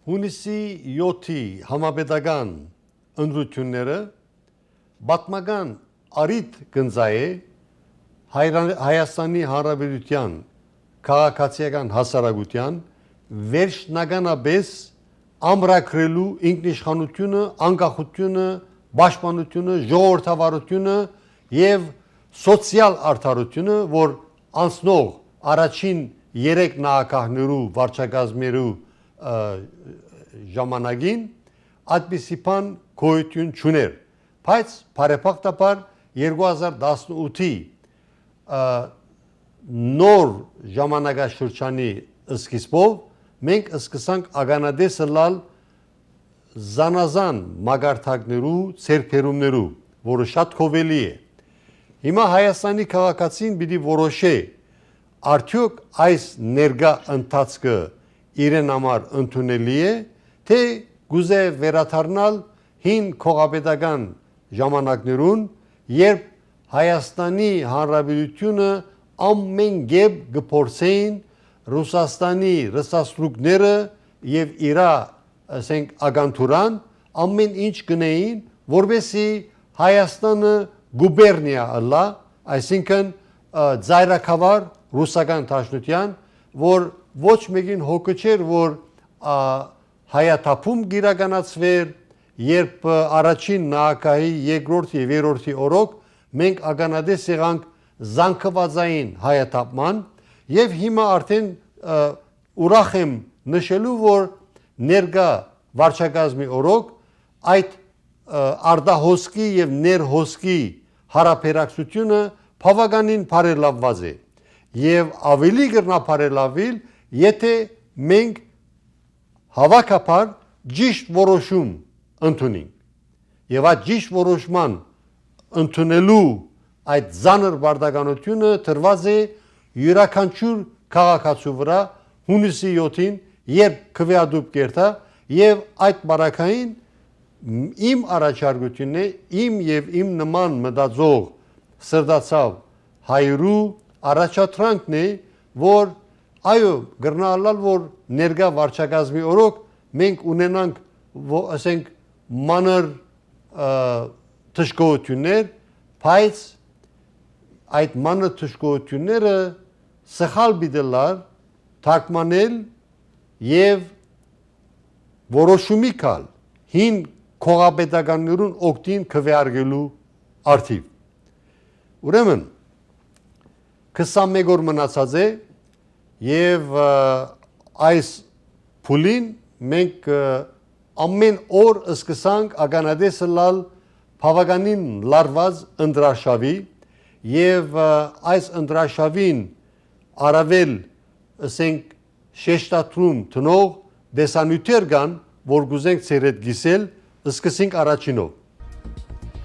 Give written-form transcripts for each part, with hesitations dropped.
Հունիսի 7-ի համապետական ընտրությունները պատմական առիթ կնձայե Հայաստանի Հանրապետության քաղաքացիական հասարակության վերջնականապես ամրագրելու ինքնիշխանությունը, անկախությունը, պաշտպանությունը, ժողովրդավարությունը եւ սոցիալ արդարությունը, որ անցնող առաջին 3 նահանգներու վարչակազմերու ժամանակին այդպիսի բան գոյություն չուներ, բայց բարեփոխտաբար 2018-ի նոր ժամանակաշրջանի սկիզբով մենք սկսանք ականատեսը լալ զանազան մագարտակներու, ցերբերումներու, որը շատ խովելի է։ Հիմա Հայաստանի քաղաքացին պիտի որոշե արդյոք այս ներկա ընթացքը իրեն համար ընդունելի է, թե գուզե վերադառնալ հին քաղաքապետական ժամանակներուն, երբ Հայաստանի Հանրապետությունը ամեն կերպ կփորձեին Ռուսաստանի ռսասլուկները եւ իրա ասենք ագանտուրան ամեն ինչ գնային, որովհետեւ Հայաստանը գուբերնիա ըլլա, այսինքն ծայրակավար ռուսական դաշնության, որ ոչ մեկին հոգը չէր, որ հայաթափում գիրականացվեր, երբ առաջին նահանգահի երկրորդ եւ երրորդի օրոք մենք ականատես եղանք զանգվածային հայաթափման եւ հիմա արդեն ուրախ եմ նշելու, որ ներկա վարչակազմի օրոք այդ արդահոսքի եւ ներհոսքի հարաբերակցությունը բավականին բարելավված է եւ ավելի կրնա բարելավել, եթե մենք հավաքաբար ճիշտ որոշում ընդունենք եւ այդ ճիշտ որոշման ընդունելու այդ զանր բարդականությունը տրված է յուրաքանչյուր քաղաքացու վրա հունիսի 7-ին, երբ քվեադուբ կերտա եւ այդ բարակային իմ առաջարկությունն է, իմ եւ իմ նման մտածող սրտացավ հայրու առաջադրանքն է, որ այո, գրնալալ, որ ներկա վարչակազմի օրոք մենք ունենանք, ասենք, մանր թշկողություններ, բայց այդ մանր թշկողությունները սխալ բիդելար թարգմանել եւ որոշումի կալ հին քաղաքապետականներուն օգտին քվեարկելու արդիվ։ Ուրեմն 21 օր մնացած է եւ այս փուլին մենք ամեն օր սկսանք ականատեսը լալ բավականին լարված ընտրաշավի եւ այս ընտրաշավին առավել ասենք շեշտադրում տնող դեսանյութեր կան, որ գուզենք ցերետ գիսել, սկսենք առաջինով։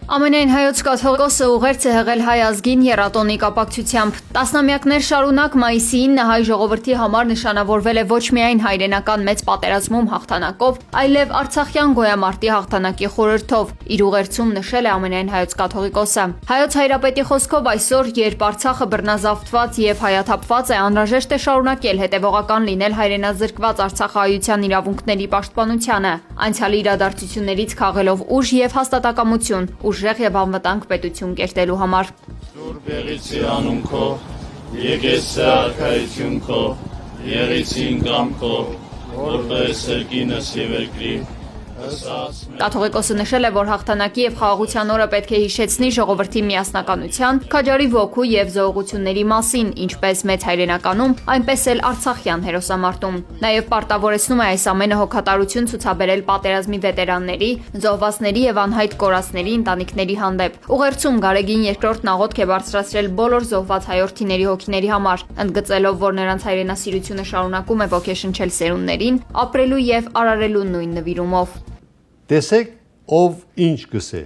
Ամենայն հայոց կաթողիկոսը ուղերձ է հղել հայ ազգին եռատոնի կապակցությամբ։ Տասնամյակներ շարունակ մայիսի 9-ը հայ ժողովրդի համար նշանավորվել է ոչ միայն հայրենական մեծ պատերազմում հաղթանակով, այլև Արցախյան գոյամարտի հաղթանակի խորհրդով։ Իր ուղերձում նշել է ամենայն հայոց կաթողիկոսը։ Հայոց հայրապետի խոսքով այսօր, երբ Արցախը բռնազավթված եւ հայաթափված է, անհրաժեշտ է շարունակել հետևողական լինել հայրենազրկված արցախահայության իրավունքների պաշտպանությանը, անցյալի իրադարձություններից քաղելով ուժ եւ հաստատակամություն, ուժեղ եւ անվտանգ պետություն կերտելու համար։ Սուրբ եղեցի անուն քո, եկես արքայություն քո, եղեցին կամ քո, որպես երկինս եւ երկրի։ Կաթողիկոսը նշել է, որ հաղթանակի եւ խաղաղության օրը պետք է հիշեցնի ժողովրդի միասնականության, քաջարի ոգու եւ զողողությունների մասին, ինչպես մեծ հայրենականում, այնպես էլ արցախյան հերոսամարտում։ Նաեւ պարտավորեցնում է այս ամենը հոգատարություն ցուցաբերել պատերազմի վետերանների, զոհվածների եւ անհայտ կորածների ընտանիքների հանդեպ։ Ուղերձում Գարեգին II-ն աղոթք է բարձրացրել բոլոր զոհված հայրենիների հոգիների համար, ընդգծելով, որ նրանց հայրենասիրությունը շարունակում է ոգեշնչել սերունդներին, ապրելու եւ արարելու նույն նվիրումով։ Տեսեք, ով ինչ գսե,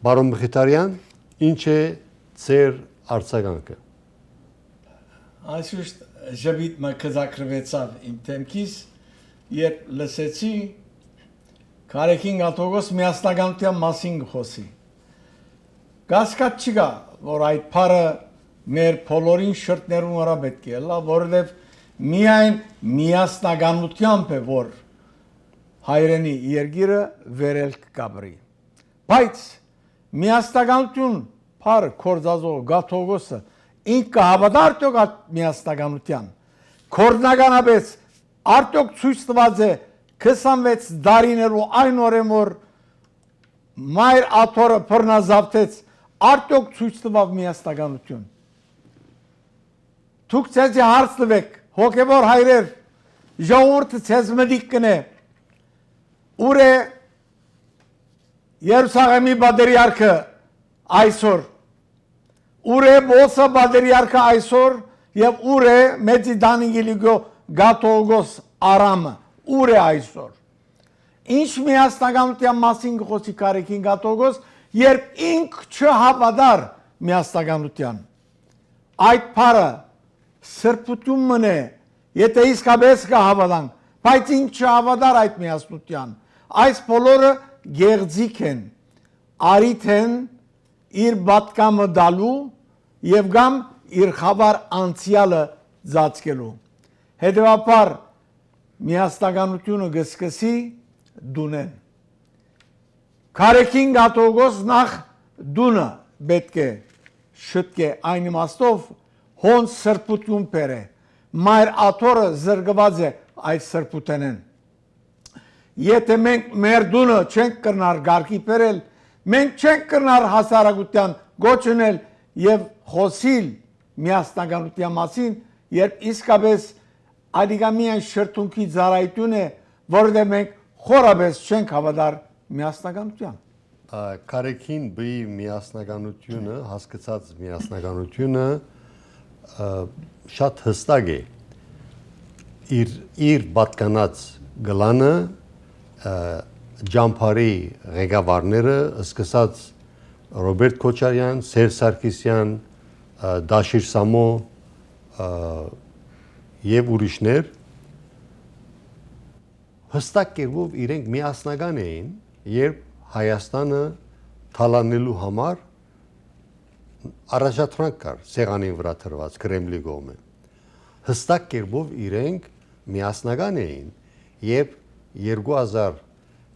բարոն Մխիթարյան, ինչ է ծեր արձագանքը։ Այսուշ ժվիտ մը կզակրվեցավ իմ թեմքիս, երբ լսեցի Գարեգին Գաթողիկոս միասնականության մասին խոսի։ Գասկած չկա, որ այդ փարը մեր բոլորին շրտներում վրա պետք է լա, որովհետև միայն միասնականությամբ է, որ հայրենի երկիրը վերելք կապրի։ Բայց միասնականություն փառ կորձազող Գաթողոսը ինքը հավատա արդյոք այդ միասնականության։ Կորձնականապես արդյոք ցույց տված է 26 դարիներու այն օրեն որ մայր աթորը բռնազավթեց արդյոք ցույց տվավ միասնականություն։ Դուք ցեզ հարց տվեք, հոգևոր հայրեր, ժողովուրդը ցեզ մտիկ կնե։ Ուր է Երուսաղեմի բادرիարքը այսօր։ Ուր է Մոսա բادرիարքը այսօր եւ ուր է Մեծի Դանիելիգո Գաթողոս Արամը։ Ուր է այսօր։ Ինչ միասնականության մասին խոսի Կարեկին Գաթողոս, երբ ինք չհավատար միասնականության։ Այդ փառը սրբությունն է, եթե իսկապես կհավատանք, բայց ինք չհավատար այդ միասնության։ Այս բոլորը գեղձիկ են, արիթ են իր պատկամը դալու եւ կամ իր խավար անցյալը ծածկելու։ Հետևաբար միասնականությունը գսկսի դունեն։ Կարեկին Գաթողոս նախ դունը պետք է շտկե այն իմաստով հոն սրբություն բերե։ Մայր աթորը զրկված է այդ սրբութենեն։ Եթե մենք մեր դունը չենք կրնար գարկի բերել, մենք չենք կրնար հասարակության գոչնել եւ խոսիլ միասնականության մասին, երբ իսկապես ադիգամիան շրթունքի ծառայություն է, որովհետեւ մենք խորապես չենք հավատար միասնականության։ Կարեկին բի միասնականությունը, հասկացած միասնականությունը շատ հստակ է։ Իր պատկանած գլանը ջամփարի ղեկավարները սկսած Ռոբերտ Քոչարյան, Սերժ Սարգսյան, Դաշիր Սամո եւ ուրիշներ հստակ կերպով իրենք միասնական էին, երբ Հայաստանը թալանելու համար առաջադրանք կար սեղանին վրա թրված Կրեմլի կողմը։ Հստակ կերպով իրենք միասնական էին, երբ 2020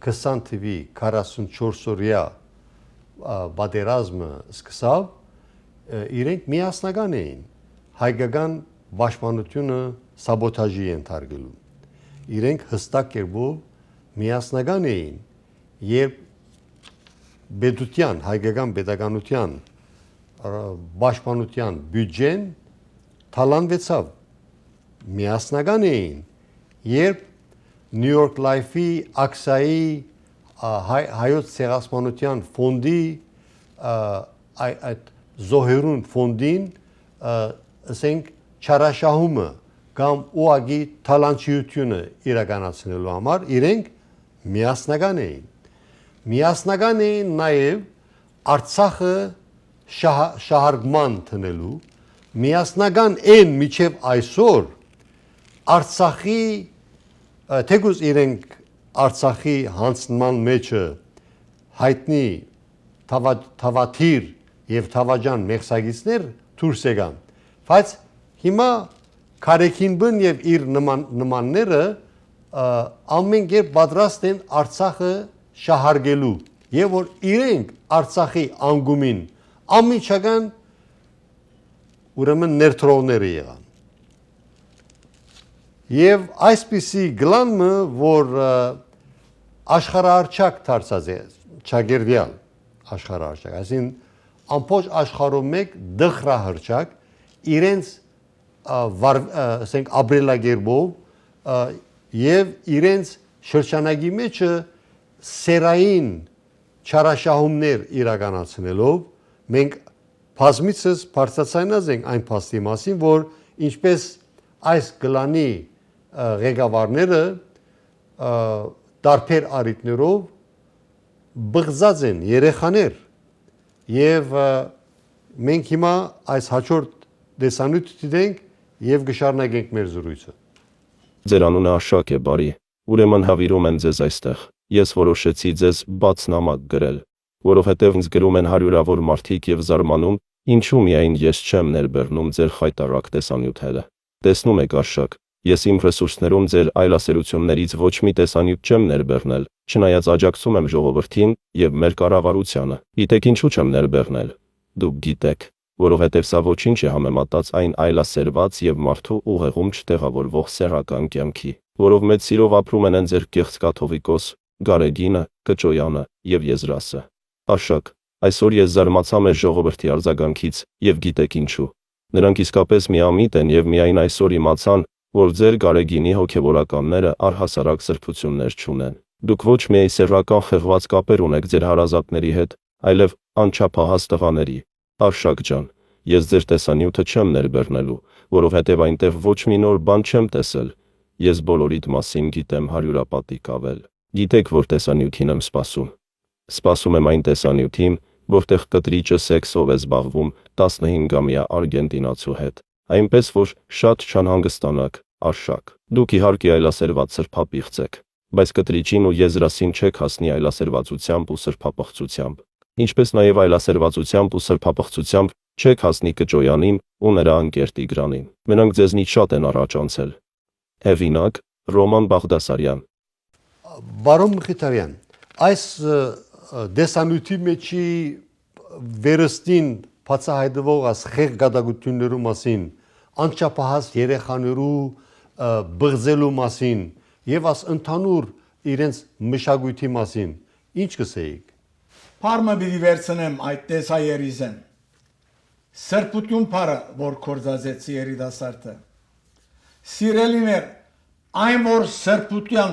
թվականի 44-օրյա պատերազմը սկսավ, իրենք միասնական էին, հայկական պաշտպանությունը սաբոտաժի ենթարկելու։ Իրենք հստակ կերպով միասնական էին, երբ պետության, հայկական պետականության պաշտպանության բյուջեն թալանվեցավ, միասնական էին, երբ New York Life-ի ակցիայի հայոց ցեղասպանության ֆոնդի այդ զոհերուն ֆոնդին ասենք չարաշահումը կամ ուղղակի թալանչիությունը իրականացնելու համար իրենք միասնական էին։ Միասնական էին նաև Արցախը շահարկման տնելու, միասնական են միջև այսօր Արցախի թեկուզ իրենք Արցախի հանձնման մեջը հայտնի թավաթիր եւ թավաջան մեղսագիցներ դուրս եկան, բայց հիմա Կարեկին բն եւ իր նմանները ամեն կերպ պատրաստ են Արցախը շահարկելու եւ որ իրենք Արցախի անգումին ամիջական ուրեմն ներդրողները եղան։ Եվ այսպիսի գլանը, որ աշխարհարչակ դարձած է, ճագերդյալ աշխարհարչակ, այսին ամբողջ աշխարհում մեկ դխրահարչակ իրենց ասենք ապրելակերպով եւ իրենց շրջանագի մեջը սերային չարաշահումներ իրականացնելով մենք բազմիցս բարձրացնած ենք այն փաստի մասին, որ ինչպես այս գլանի ղեկավարները տարբեր առիթներով բղծած են երեխաներ եւ մենք հիմա այս հաջորդ դեսանյութ դիտենք եւ կշարունակենք մեր զրույցը։ Ձեր անունը Աշակ է, բարի։ Ուրեմն հավիրում են ձեզ այստեղ։ Ես որոշեցի ձեզ բաց նամակ գրել, որովհետև ինձ գրում են հարյուրավոր մարդիկ եւ զարմանում, ինչու միայն ես չեմ ներբեռնում ձեր խայտարակ տեսանյութերը։ Տեսնում եք Աշակ, Ես իմ ռեսուրսներում ձեր այլասերություններից ոչ մի տեսանյութ չեմ ներբեռնել, չնայած աջակցում եմ ժողովրդին եւ մեր կառավարությանը։ Գիտեք ինչու չեմ ներբեռնել։ Դուք գիտեք, որովհետեւ սա ոչինչ է համեմատած այն այլասերված եւ մարդու ուղեղում չտեղավորվող սեռական կյանքի, որով մեծ սիրով ապրում են ձեր կեղծ կաթողիկոս, Գարեգինը, Կճոյանը եւ Եզրասը։ Աշակ, այսօր ես զարմացա մեր ժողովրդի արձագանքից եւ գիտեք ինչու։ Նրանք իսկապես միամիտ են եւ միայն այսօր իմացան, որ ձեր Գարեգինի հոգևորականները առհասարակ սրբություններ չունեն։ Դուք ոչ միայն սեռական խեղված կապեր ունեք ձեր հարազատների հետ, այլև անչափահաս տղաների։ Արշակ ջան, ես ձեր տեսանյութը չեմ ներբեռնելու, որովհետև այնտեղ ոչ մի նոր բան չեմ տեսել։ Ես բոլորիդ մասին գիտեմ հարյուրապատիկ ավել։ Գիտեք, որ տեսանյութին եմ սպասում։ Սպասում եմ այն տեսանյութին, որտեղ կտրիճը սեքսով է զբաղվում 15-ամյա արգենտինացու հետ։ Այնպես որ շատ չանհանգստանաք, Արշակ։ Դուք իհարկե այլասերված սրբապիղծ եք, բայց կտրիճին ու Եզրասին չեք հասնի այլասերվածությամբ ու սրբապղծությամբ։ Ինչպես նաև այլասերվածությամբ ու սրբապղծությամբ չեք հասնի Կճոյանին ու նրա ընկեր Տիգրանին։ Մենակ ձեզնից շատ են առաջ անցել։ Հեղինակ Ռոման Բաղդասարյան։ Բարոն Մխիթարյան, այս դեսանյութի մեջի վերստին բացահայտվող խեղ գադագություններու մասին, անչափահաս երեխաներու բղձելու մասին եւ աս ընդհանուր իրենց մշակույթի մասին ինչ կսեիք։ Փարմը պիտի վերցնեմ այդ տեսայերիզեն։ Սրբություն փարը, որ կորզածեցի երիտասարդը։ Սիրելիներ, այն որ սրբության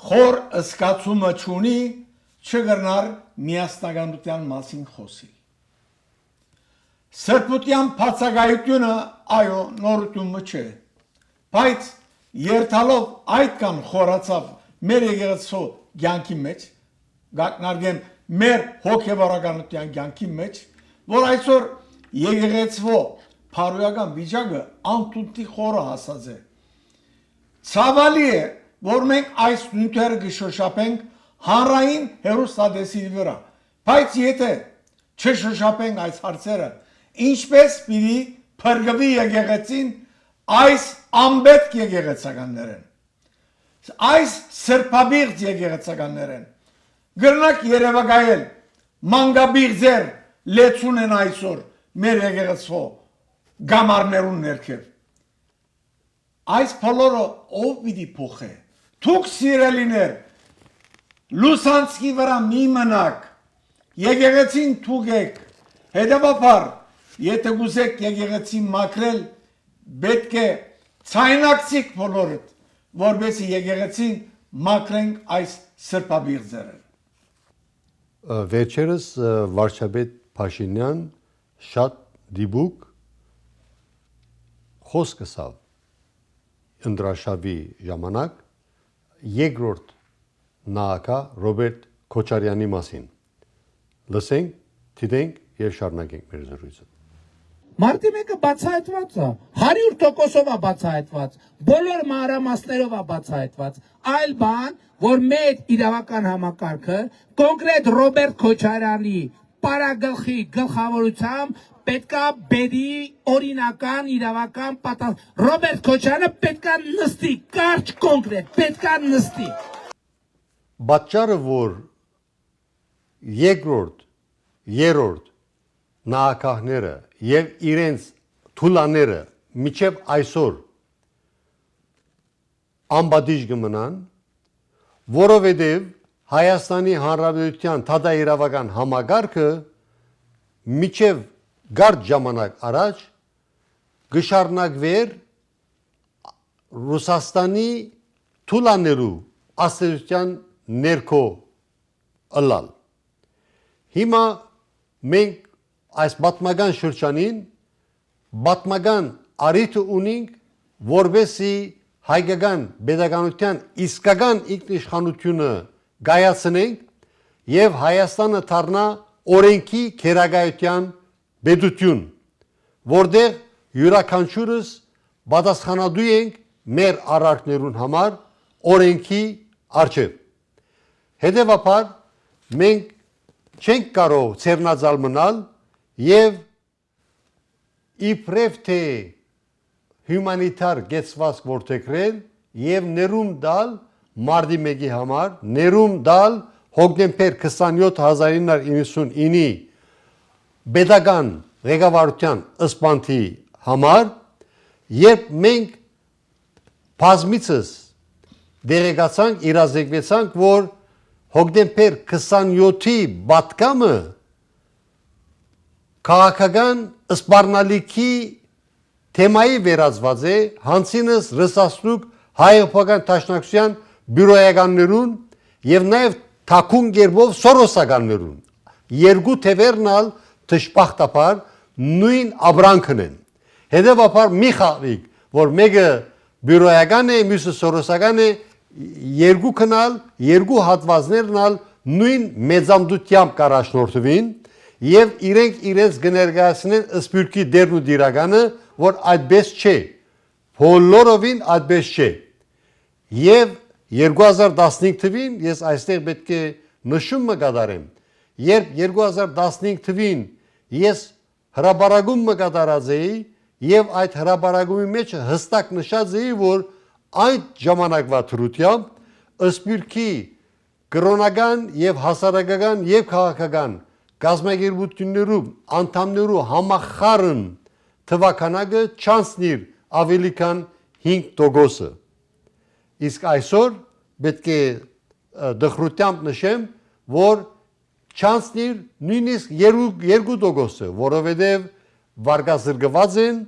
խոր ըսկացումը չունի, չգրնար միասնականության մասին խոսի։ Սրբության բացակայությունը այո նորություն չէ, բայց երթալով այդքան խորացավ մեր եկեղեցու կյանքի մեջ, գակնարկեմ մեր հոգևորականության կյանքի մեջ, որ այսօր եկեղեցու փարոյական վիճակը անտուտի խորը հասած է։ Ցավալի է, որ մենք այս նյութերը կշոշափենք հանրային հեռուստատեսի վրա, բայց եթե չշոշափենք այս հարցերը, ինչպես պիտի փրկվի եկեղեցին այս անբետք եկեղեցականներեն, այս սրբաբիղծ եկեղեցականներեն, գրնակ երևակայել մանգաբիղձեր լեցուն են այսօր մեր եկեղեցու գամարներուն ներքև։ Այս բոլորը ով պիտի փոխե։ Թուք սիրելիներ, լուսանցքի վրա մի մնաք, եկեղեցին թուգեք, հետևաբար, եթե գուզեք եկեղեցին մաքրել, պետք է ցայնակցիկ բոլորդ, որբեսի եկեղեցին մաքրենք այս սրբաբիղձերը։ Վերջերս վարչապետ Փաշինյան շատ դիպուկ խոսք ասավ ընդրաշավի ժամանակ երկրորդ նահանգա Ռոբերտ Քոչարյանի մասին։ Լսենք, դիտենք եւ շարունակենք մեր զրույցը։ Մարտի մեկը բացահայտված է, 100%-ով է բացահայտված, բոլոր մանրամասներով է բացահայտված, այլ բան, որ մեր իրավական համակարգը կոնկրետ Ռոբերտ Քոչարյանի պարագլխի գլխավորությամբ պետքա բերի օրինական իրավական պատասխան։ Ռոբերտ Քոչարյանը պետքա նստի, կարճ կոնկրետ, պետքա նստի։ Պատճառը որ երկրորդ, երրորդ նահանգները եւ իրենց թուլաները միջև այսօր անբադիժ կմնան, որովհետեւ Հայաստանի Հանրապետության թադաիրավական համագարկը միջև գարդ ժամանակ առաջ գշարնակվեր Ռուսաստանի թուլաներու աստեցության ներքո ըլալ։ Հիմա մենք այս պատմական շրջանին պատմական առիթ ունենք, որովհետեւ հայկական pedagogical իսկական ինքնիշխանությունը գայացնենք եւ Հայաստանը դառնա օրենքի քերագայության պետություն, որտեղ յուրաքանչյուրս պատասխանատու ենք մեր արարքներուն համար օրենքի առջև։ Հետևաբար մենք չենք կարող ցերնածալ մնալ եւ իբրև թե հումանիտար գեցվածք որթեքրել եւ ներում դալ մարտի 1-ի համար, ներում դալ հոկտեմբեր 27/1999-ի Պետական ղեկավարության ըսպանթի համար, երբ մենք բազմիցս դերեկացանք, իրազեկվեցանք, որ հոկտեմբեր 27-ի պատգամը քաղաքական սպառնալիքի թեմայի վերածված է, հանցինս ռսասլուկ հայ-հոպական տաշնակցության բյուրոյականներուն եւ նաեւ թակուն գերբով սորոսականներուն երկու թևերնալ դժբախտաբար նույն աբրանքն են հետեւաբար մի խաղիկ որ մեկը բյուրոյական է մյուսը սորոսական է երկու քնալ երկու հատվածներնալ նույն մեծամտությամբ կարաշնորթվին եւ իրենք իրենց կներկայացնեն սպյուրքի դերն ու դիրականը որ այդպես չէ բոլորովին այդպես չէ եւ 2015 թվին ես այստեղ պետք է նշումը կատարեմ երբ 2015 թվին ես հրաբարագում կատարած էի եւ այդ հրաբարագումի մեջ հստակ նշած էի որ այդ ժամանակվա թրությամբ սպյուրքի կրոնական եւ հասարակական եւ քաղաքական գազագերբություններու անդամներու համախառն թվականակը չանցնիր ավելի քան 5%-ը իսկ այսօր պետք է դխրությամբ նշեմ որ չանցնիր նույնիսկ 2%-ը որովհետև վարկազրկված են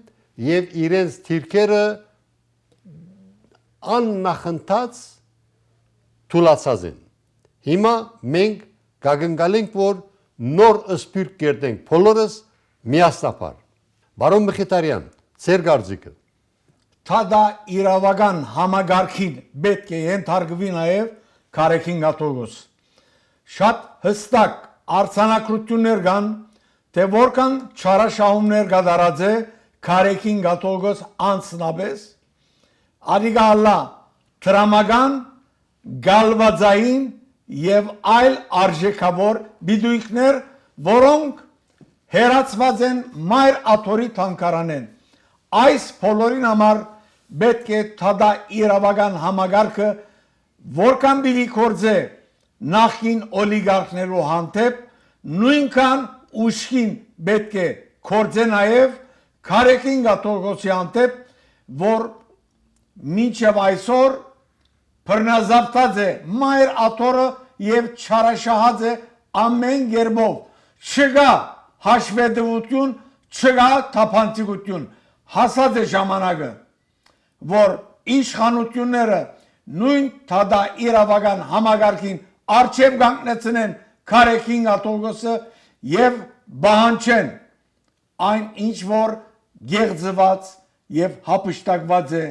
եւ իրենց թիրքերը աննախընթաց թուլացած են հիմա մենք կագնկալենք որ նոր սպյուրք կերտենք բոլորս միասնապար Բարոն Մխիթարյան ծեր գարձիկը Թադա իրավական համագարքին պետք է ենթարկվի նաև Քարեքին Գաթողոս շատ հստակ արձանագրություններ կան թե որքան չարաշահումներ կատարած է Քարեքին Գաթողոս անձնապես ադիգալա տրամական գալվածային եւ այլ արժեքավոր բիդույքներ որոնք հերացված են մայր աթորի թանկարանեն այս բոլորին համար պետք է թադա իրավական համագարքը որքան բիլի կործե նախին օլիգարխներու հանդեպ նույնքան ուշքին պետք է կործե նաև Քարեքին Գաթողոսի հանդեպ որ մինչև այսօր բռնազավթած է մայր աթորը եւ չարաշահած է ամեն գերբով չկա հաշվետվություն չկա թափանցիկություն հասած է ժամանակը որ իշխանությունները նույն թադա իրավական համագարքին արչև կանգնեցնեն Քարեքին Գաթողոսը եւ բանջեն այն ինչ որ գեղձված եւ հապշտակված է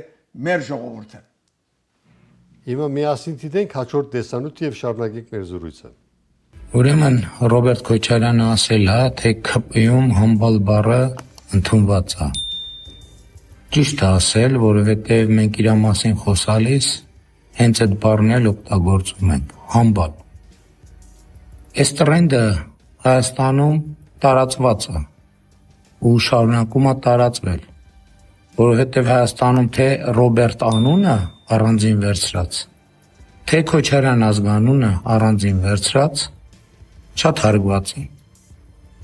մեր ժողովուրդը Հիմա միասին դիտենք հաջորդ տեսանյութ եւ շարունակենք մեր զրույցը Ուրեմն Ռոբերտ Քոչարյանը ասել է, թե ՔՊ-ում համբալ բառը ընդունված է։ Ճիշտ է ասել, որովհետև մենք իր մասին խոսալիս հենց այդ բառն էլ օգտագործում ենք, համբալ։ Այս տրենդը Հայաստանում տարածված է ու շարունակում է տարածվել, որովհետև Հայաստանում թե Ռոբերտ անունը առանձին վերցրած, թե Քոչարյան ազգանունը առանձին վերցրած շատ հարգված են,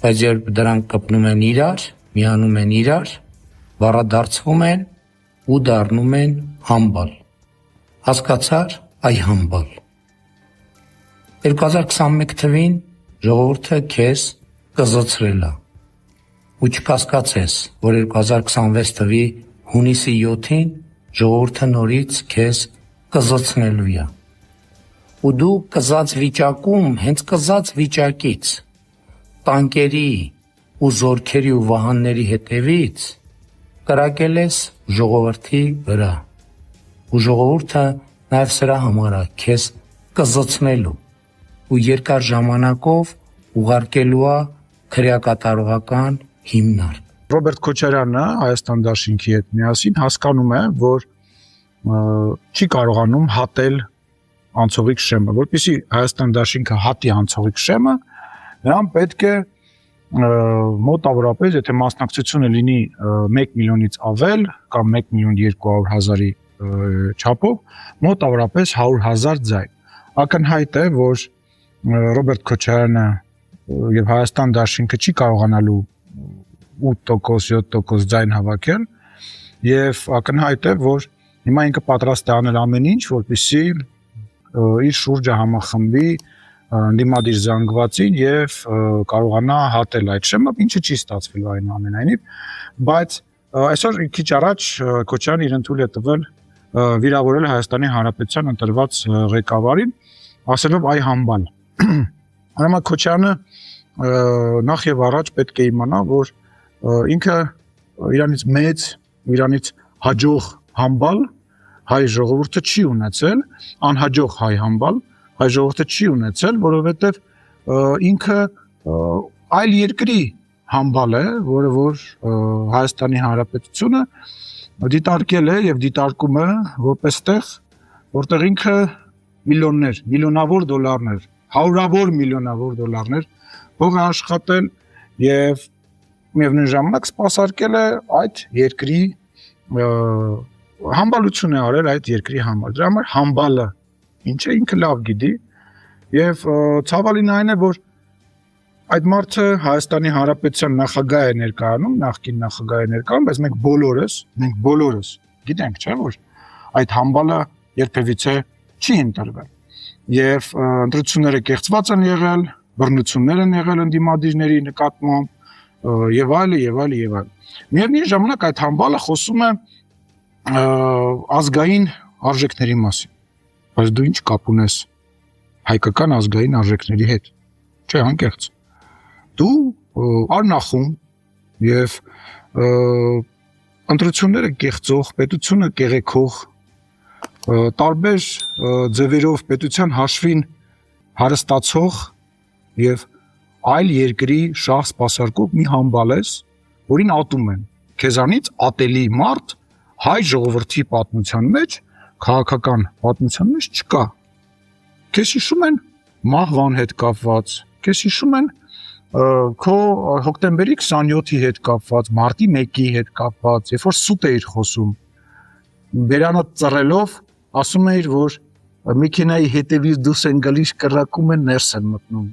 բայց երբ դրանք կպնում են իրար, միանում են իրար, բառադարձվում են ու դառնում են համբալ, հասկացար այ համբալ, 2021 թվին ժողովուրդը քեզ կզոցրել է, ու չկասկածես, որ 2026 թվի հունիսի 7-ին ժողովուրդը նորից քեզ կզոցնելու է, ու դու կզած վիճակում, հենց կզած վիճակից, տանկերի ու զորքերի ու վահանների հետևից կրակել ես ժողովրդի վրա, ու ժողովուրդը նաև սրա համար է քեզ կզոցնելու, ու երկար ժամանակով ուղարկելու է քրեակատարողական հիմնարկ։ Ռոբերտ Քոչարյանը Հայաստան Դաշինքի հետ միասին հասկանում է, որ չի կարողանում հատել անցողիկ շեմը, որպեսզի Հայաստան Դաշինքը հատի անցողիկ շեմը, նրան պետք է մոտավորապես եթե մասնակցությունը լինի 1 միլիոնից ավել կամ 1.200.000-ի չափով, մոտավորապես 100,000 ձայն։ Ակնհայտ է, որ Ռոբերտ Քոչարյանը եւ Հայաստան դաշինքը չի կարողանալու 8%, 7% ձայն հավաքել եւ ակնհայտ է, որ հիմա ինքը պատրաստ է անել ամեն ինչ, որպեսզի իր շուրջը համախմբի դիմադիր զանգվածին եւ կարողանա հատել այդ շեմը, ինչը չի ստացվելու այնուամենայնիվ, բայց այսօր քիչ առաջ Քոչարյանը իրեն թույլ է տվել վիրավորել Հայաստանի Հանրապետության ընտրված ղեկավարին, ասելով այ համբալ։ Ուրեմն Քոչարյանը նախ եւ առաջ պետք է իմանա, որ ինքը իրանից մեծ, իրանից հաջող համբալ հայ ժողովուրդը չի ունեցել, անհաջող հայ համբալ հայ ժողովուրդը չի ունեցել, որովհետև ինքը այլ երկրի համբալ է, որը որ Հայաստանի Հանրապետությունը դիտարկել է եւ դիտարկում է որպես տեղ, որտեղ ինքը միլիոններ, միլիոնավոր դոլարներ, հարյուրավոր միլիոնավոր դոլարներ փող է աշխատել եւ միևնույն ժամանակ սպասարկել է այդ երկրի համբալություն է արել այդ երկրի համար։ Դրա համար համբալը ինչը ինքը լավ գիտի եւ ցավալին այն է, որ այդ մարդը Հայաստանի Հանրապետության նախագահ է ներկայանում, նախկին նախագահ է ներկայանում, բայց մենք բոլորս գիտենք, չէ՞ որ այդ համբալը երբևիցե չի ընտրվել։ Եվ ընտրությունները կեղծված են եղել, բռնություններ են եղել ընդդիմադիրների նկատմամբ եւ այլն եւ այլն եւ այլն։ Միևնույն ժամանակ այդ համբալը խոսում է ազգային արժեքների մասին։ Բայց դու ինչ կապ ունես հայկական ազգային արժեքների հետ։ Չէ, անկեղծ։ Դու արնախում եւ ընտրությունները կեղծող, պետությունը կեղեքող, տարբեր ձևերով պետության հաշվին հարստացող եւ այլ երկրի շահ սպասարկող մի համբալ ես, որին ատում են։ Քեզանից ատելի մարդ հայ ժողովրդի պատմության մեջ, քաղաքական պատմության մեջ չկա։ Քեզ հիշում են մահվան հետ կապված, քեզ հիշում են քո հոկտեմբերի 27-ի հետ կապված, մարտի 1-ի հետ կապված, երբ որ սուտ էիր խոսում, բերանդ ծռելով ասում էիր, որ մեքենայի հետևից դուրս են գալիս, կռակում են, ներս են մտնում։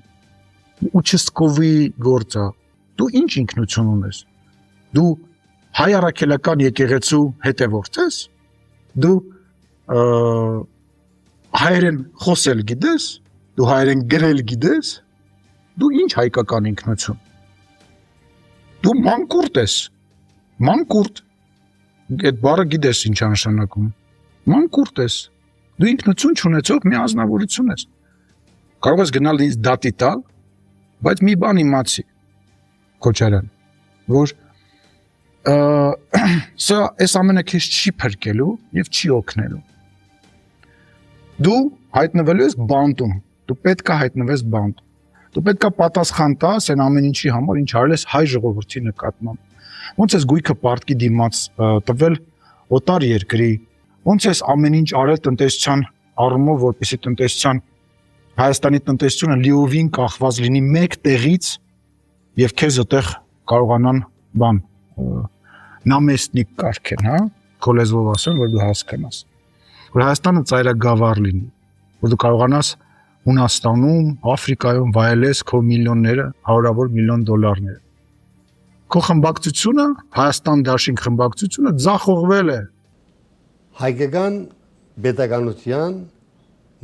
Ուչստկովի գործը, դու ինչ ինքնություն ունես։ Դու հայ առաքելական եկեղեցու հետևորդ ես։ Դու հայերեն խոսել գիտես, դու հայերեն գրել գիտես, դու ինչ հայկական ինքնություն։ Դու մանկուրտ ես։ Մանկուրտ։ Այդ բառը գիտես ինչ է նշանակում։ Մանկուրտ ես։ Դու ինքնություն չունեցող մի ազնվորություն ես։ Կարող ես գնալ ինձ դատի տալ, բայց մի բան իմացի, Քոչարյան, որ սա այս ամենը քեզ չի փրկելու եւ չի օգնելու։ Դու հայտնվելու ես բանտում, դու պետք է հայտնվես բանտ։ Դու պետք է պատասխան տաս այն ամեն ինչի համար, ինչ արել ես հայ ժողովրդի նկատմամբ։ Ոնց ես գույքը պարտքի դիմաց տվել օտար երկրի, ոնց ես ամեն ինչ արել տնտեսության առումով, որպեսզի տնտեսության Հայաստանի տնտեսությունը լիովին կախված լինի մեկ տեղից եւ քեզ այդտեղ կարողանան բան նամեստնիկ կարգեն, հա, քո լեզվով ասեմ, որ դու հասկանաս։ Որ Հայաստանը ծայրագավառ լինի, որ դու կարողանաս Հունաստանում, Աֆրիկայում վայելես քո միլիոնները, հարյուրավոր միլիոն դոլարները։ Քո խմբակցությունը, Հայաստան դաշինք խմբակցությունը ձախողվել է։ Հայկական պետականության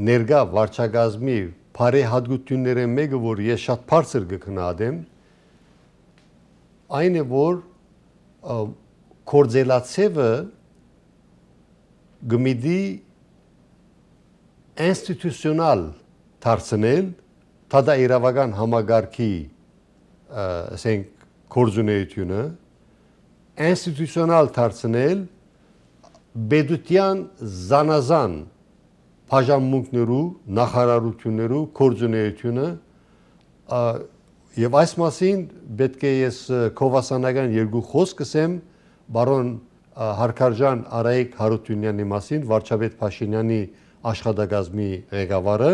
ներգա վարչակազմի բարեհատկությունները մեկը, որ ես շատ բարձր կգնահատեմ, այն է, որ կորձելացևը գմիդի ինստիտուցիոնալ դարձնել թադաիրավական համագարքի ասենք կորձունեությունը ինստիտուցիոնալ դարձնել բեդուտյան զանազան բաժանմունքներու, նախարարություններու կորձունեությունը եւ այս մասին պետք է ես քովասանական երկու խոսք ասեմ բարոն Հարկարժան Արայիկ Հարությունյանի մասին, վարչապետ Փաշինյանի աշխատակազմի ղեկավարը,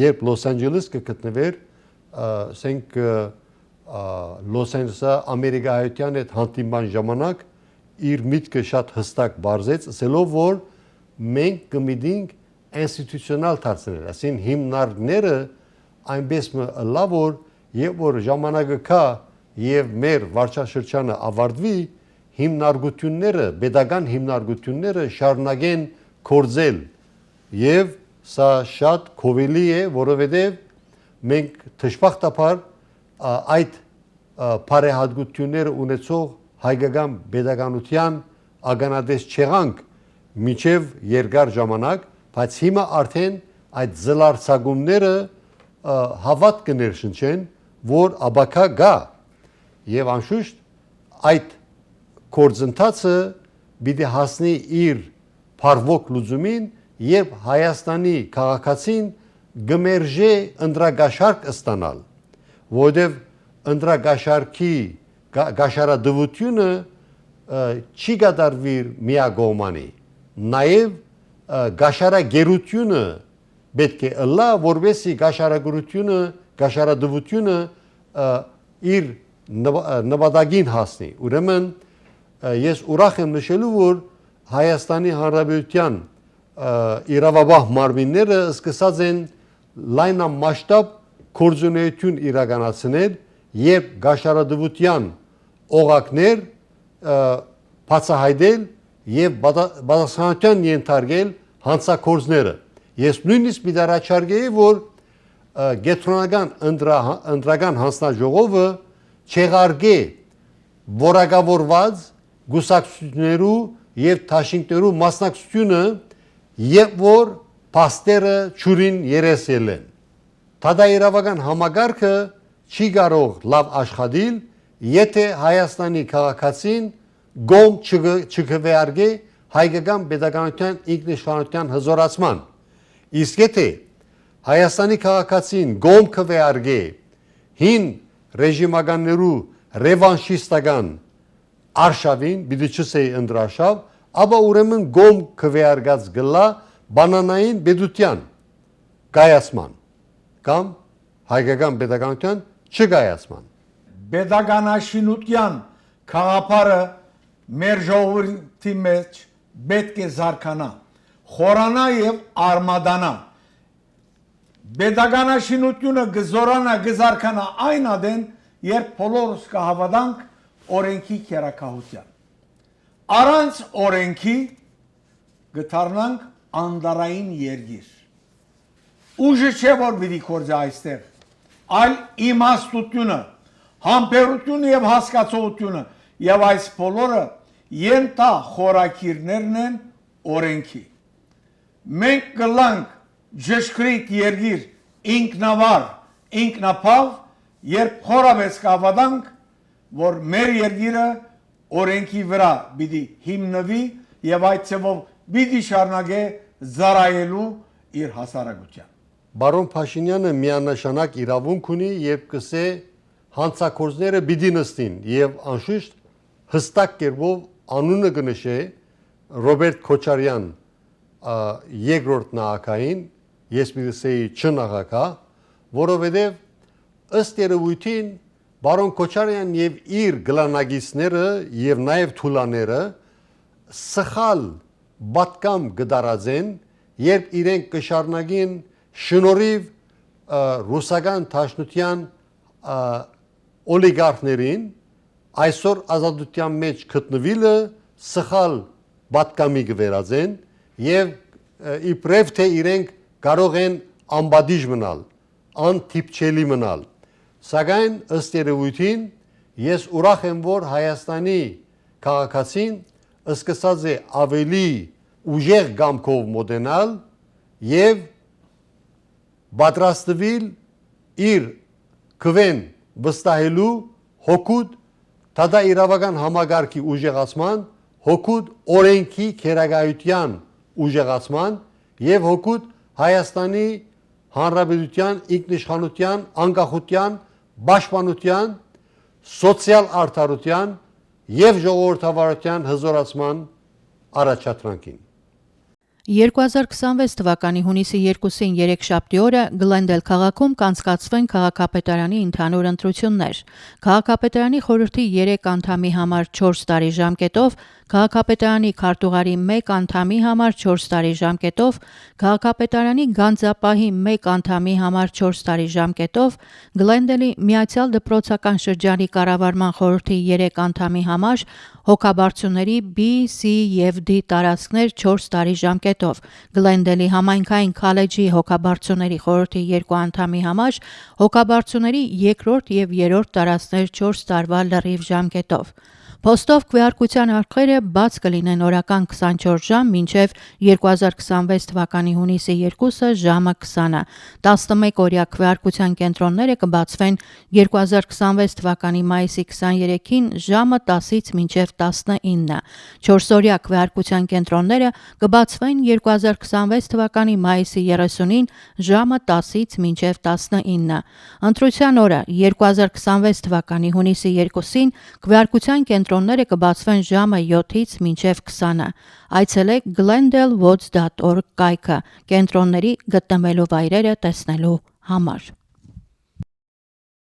երբ Լոս Անջելես կգտնվեր, ասենք Լոս Անջելեսը ամերիկայության հետ հանդիպման ժամանակ իր միտքը շատ հստակ բարձեց, ասելով որ մենք կմիտենք ինստիտուցիոնալ դարձնել, ասին հիմնարկները այնպես լավ որ եւ որ ժամանակը կա եւ մեր վարչաշրջանը ավարտվի հիմնարկությունները, pedagogan հիմնարկությունները շարունակեն կորձել եւ սա շատ կովելի է, որովհետեւ մենք դժբախտաբար այդ բարեհատկությունները ունեցող հայկական pedagoganության ագանադես չեղանք միջև երկար ժամանակ, բայց հիմա արդեն այդ զլարցակումները հավատ կներշնչեն, որ աբակա գա եւ անշուշտ այդ կորձընթացը պիտի հասնի իր փառվոք լուծումին, երբ Հայաստանի քաղաքացին գմերժե ընդրագաշարք ստանալ, որովհետև ընդրագաշարքի գաշարադվությունը չի կատարվի միագողմանի, նաև գաշարագերությունը պետք է ըլլա, որովհետեւ գաշարադվությունը իր նպատակին հասնի։ Ուրեմն ես ուրախ եմ նշելու, որ Հայաստանի Հանրապետության իրավաբան մարմինները սկսած են լայնամասշտաբ գործունեություն իրականացնել եւ գաշարադվության օղակներ բացահայտել եւ բացահայտության ենթարկել հանցագործները։ Ես նույնիսկ պիտի որ գետրոնական ընտրական հանձնաժողովը չեղարկե որակավորված գուսակցություններու եւ թաշինքներու մասնակցությունը եւ որ փաստերը ճուրին երեսել են։ Թադայրավական համագարքը չի կարող լավ աշխատել, եթե Հայաստանի քաղաքացին գոմ չկվեարկե հայկական pedagoganության ինքնիշխանության հզորացման։ Իսկ եթե Հայաստանի քաղաքացին գոմ կվեարկե հին ռեժիմականներու ռևանշիստական արշավին, պիտի չսեի ընդրաշավ, ապա ուրեմն գոմ կվեարկած գլա բանանային պետության կայացման կամ հայկական pedagoganության չկայացման։ Պետականաշինության խաղապարը մեր ժողովրդի մեջ պետք է զարգանա, խորանա եւ արմադանա։ Պետականաշինությունը գզորանա, գզարքանա այն ադեն, երբ բոլորս կհավատանք օրենքի քերակահության։ Առանց օրենքի գտարնանք անդարային երգիր։ Ուժը չէ որ պիտի կործա այստեղ, այլ իմաստությունը, համբերությունը եւ հասկացողությունը եւ այս բոլորը ենթա խորակիրներն են օրենքի։ Մենք կլանք ժշկրիտ երգիր ինքնավար, ինքնապավ, երբ խորավես կհավատանք, որ մեր երգիրը օրենքի վրա պիտի հիմնվի եւ այդ ծավով պիտի շարունակե զարայելու իր հասարակության։ Բարոն Փաշինյանը միանշանակ իրավունք ունի, երբ կսե հանցագործները պիտի նստին եւ անշուշտ հստակ կերպով անունը կնշե Ռոբերտ Քոչարյան երկրորդ նախագահին, ես պիտի ասեի չնախագահ, որովհետեւ ըստ երևույթին Բարոն Քոչարյան եւ իր գլանագիցները եւ նաեւ թուլաները սխալ պատկամ գդարածեն, երբ իրենք կշարունակին շնորհիվ ռուսական դաշնության օլիգարխներին այսօր ազատության մեջ գտնվելը սխալ պատկամի կվերածեն եւ իբրև թե իրենք կարող են անբադիժ մնալ, անթիպչելի մնալ։ Սակայն ըստ երևույթին ես ուրախ եմ, որ Հայաստանի քաղաքացին սկսած է ավելի ուժեղ գամքով մոտենալ եւ պատրաստվել իր քվեն վստահելու հոգուտ թադա իրավական համագարքի ուժեղացման, հոգուտ օրենքի քերագայության ուժեղացման եւ հոգուտ Հայաստանի Հանրապետության ինքնիշխանության, անկախության, պաշտպանության, սոցիալ արդարության եւ ժողովրդավարության հզորացման առաջադրանքին։ 2026 թվականի հունիսի 2-ին երեքշաբթի օրը Գլենդել քաղաքում կանցկացվեն քաղաքապետարանի ընդհանուր ընտրություններ։ Քաղաքապետարանի խորհրդի 3 անդամի համար 4 տարի ժամկետով, քաղաքապետարանի քարտուղարի 1 անդամի համար 4 տարի ժամկետով, քաղաքապետարանի գանձապահի 1 անդամի համար 4 տարի ժամկետով, Գլենդելի Միացյալ դպրոցական շրջանի կառավարման խորհրդի 3 անդամի համար հոգաբարձուների B, C և D տարածքներ 4 տարի ժամկետով, Գլենդելի համայնքային քալեջի հոգաբարձուների խորհրդի 2 անդամի համար հոգաբարձուների 2-րդ և 3-րդ տարածքներ 4 տարվա լրիվ ժամկետով։ Փոստով քվեարկության արկղերը բաց կլինեն օրական 24 ժամ մինչև 2026 թվականի հունիսի 2-ը ժամը 20-ը։ 11-օրյա քվեարկության կենտրոնները կբացվեն 2026 թվականի մայիսի 23-ին ժամը 10-ից մինչև 19-ը։ 4-օրյա քվեարկության կենտրոնները կբացվեն 2026 թվականի մայիսի 30-ին ժամը 10-ից մինչև 19-ը։ Ընտրության օրը 2026 թվականի հունիսի 2-ին քվեարկության կենտրոնները կբացվեն ժամը 7-ից մինչև 20-ը։ Այցելեք glendelwoods.org կայքը կենտրոնների գտնվելու վայրերը տեսնելու համար։